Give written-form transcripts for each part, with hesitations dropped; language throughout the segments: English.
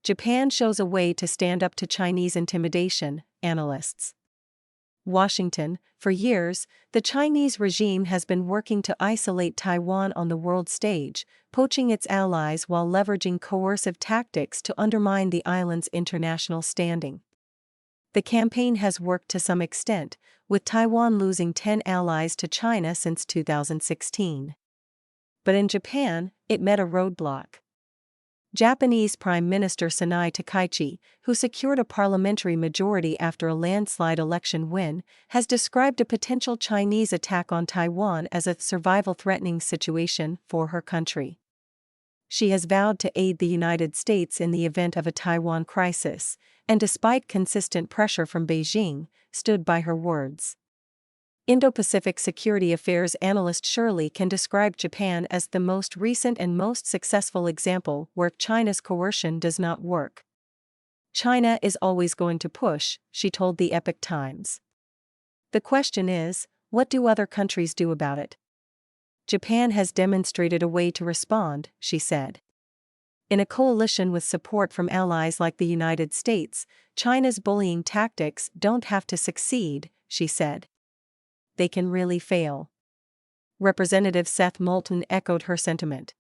Japan shows a way to stand up to Chinese intimidation, analysts. Washington, for years, the Chinese regime has been working to isolate Taiwan on the world stage, poaching its allies while leveraging coercive tactics to undermine the island's international standing. The campaign has worked to some extent, with Taiwan losing 10 allies to China since 2016. But in Japan, it met a roadblock. Japanese Prime Minister Sanai Takaichi, who secured a parliamentary majority after a landslide election win, has described a potential Chinese attack on Taiwan as a survival-threatening situation for her country. She has vowed to aid the United States in the event of a Taiwan crisis, and despite consistent pressure from Beijing, stood by her words. Indo-Pacific security affairs analyst Shirley can describe Japan as the most recent and most successful example where China's coercion does not work. China is always going to push, she told the Epoch Times. The question is, what do other countries do about it? Japan has demonstrated a way to respond, she said. In a coalition with support from allies like the United States, China's bullying tactics don't have to succeed, she said. They can really fail. Representative Seth Moulton echoed her sentiment.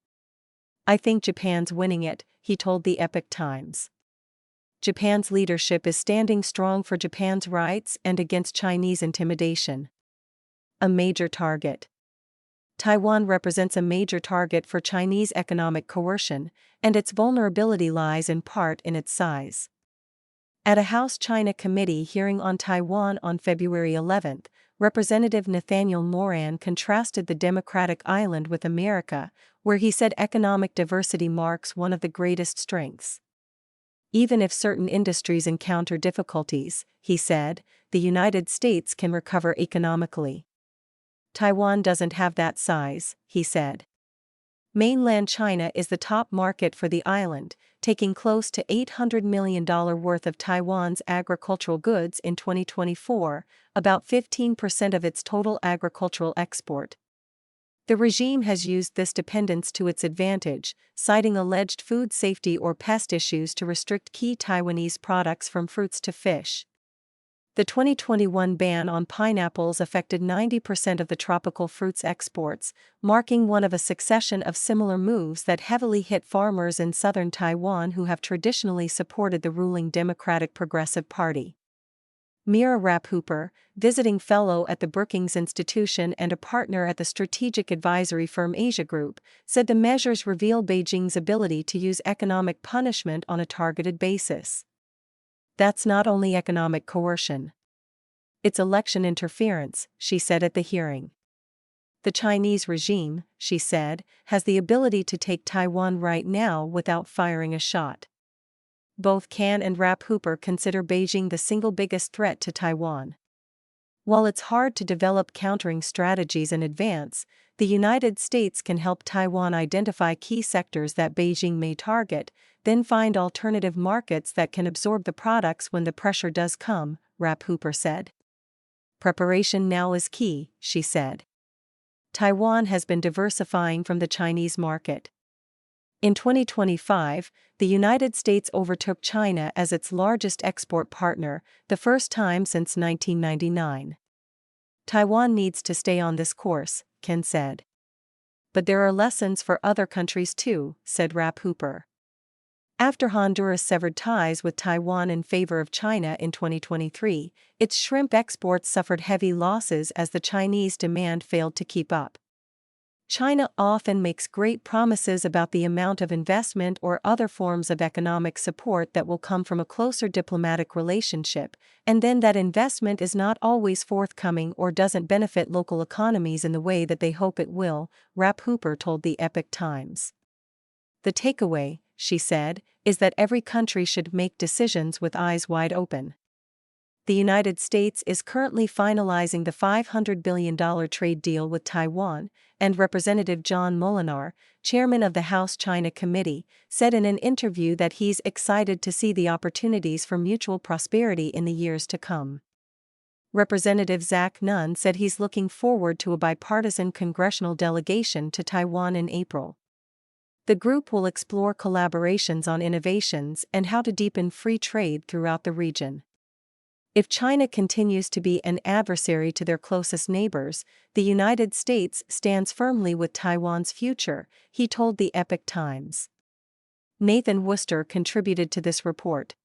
I think Japan's winning it, he told the Epoch Times. Japan's leadership is standing strong for Japan's rights and against Chinese intimidation. A major target. Taiwan represents a major target for Chinese economic coercion, and its vulnerability lies in part in its size. At a House China Committee hearing on Taiwan on February 11, Representative Nathaniel Moran contrasted the democratic island with America, where he said economic diversity marks one of the greatest strengths. Even if certain industries encounter difficulties, he said, the United States can recover economically. Taiwan doesn't have that size, he said. Mainland China is the top market for the island, taking close to $800 million worth of Taiwan's agricultural goods in 2024, about 15% of its total agricultural export. The regime has used this dependence to its advantage, citing alleged food safety or pest issues to restrict key Taiwanese products from fruits to fish. The 2021 ban on pineapples affected 90% of the tropical fruits exports, marking one of a succession of similar moves that heavily hit farmers in southern Taiwan who have traditionally supported the ruling Democratic Progressive Party. Mira Rapphooper, visiting fellow at the Brookings Institution and a partner at the strategic advisory firm Asia Group, said the measures reveal Beijing's ability to use economic punishment on a targeted basis. That's not only economic coercion. It's election interference, she said at the hearing. The Chinese regime, she said, has the ability to take Taiwan right now without firing a shot. Both Kan and Rapphooper consider Beijing the single biggest threat to Taiwan. While it's hard to develop countering strategies in advance, the United States can help Taiwan identify key sectors that Beijing may target, then find alternative markets that can absorb the products when the pressure does come, Rapphooper said. Preparation now is key, she said. Taiwan has been diversifying from the Chinese market. In 2025, the United States overtook China as its largest export partner, the first time since 1999. Taiwan needs to stay on this course, Ken said. But there are lessons for other countries too, said Rapphooper. After Honduras severed ties with Taiwan in favor of China in 2023, its shrimp exports suffered heavy losses as the Chinese demand failed to keep up. China often makes great promises about the amount of investment or other forms of economic support that will come from a closer diplomatic relationship, and then that investment is not always forthcoming or doesn't benefit local economies in the way that they hope it will, Rapphooper told the Epoch Times. The takeaway, she said, is that every country should make decisions with eyes wide open. The United States is currently finalizing the $500 billion trade deal with Taiwan, and Representative John Molinar, chairman of the House China Committee, said in an interview that he's excited to see the opportunities for mutual prosperity in the years to come. Representative Zach Nunn said he's looking forward to a bipartisan congressional delegation to Taiwan in April. The group will explore collaborations on innovations and how to deepen free trade throughout the region. If China continues to be an adversary to their closest neighbors, the United States stands firmly with Taiwan's future, he told the Epoch Times. Nathan Worcester contributed to this report.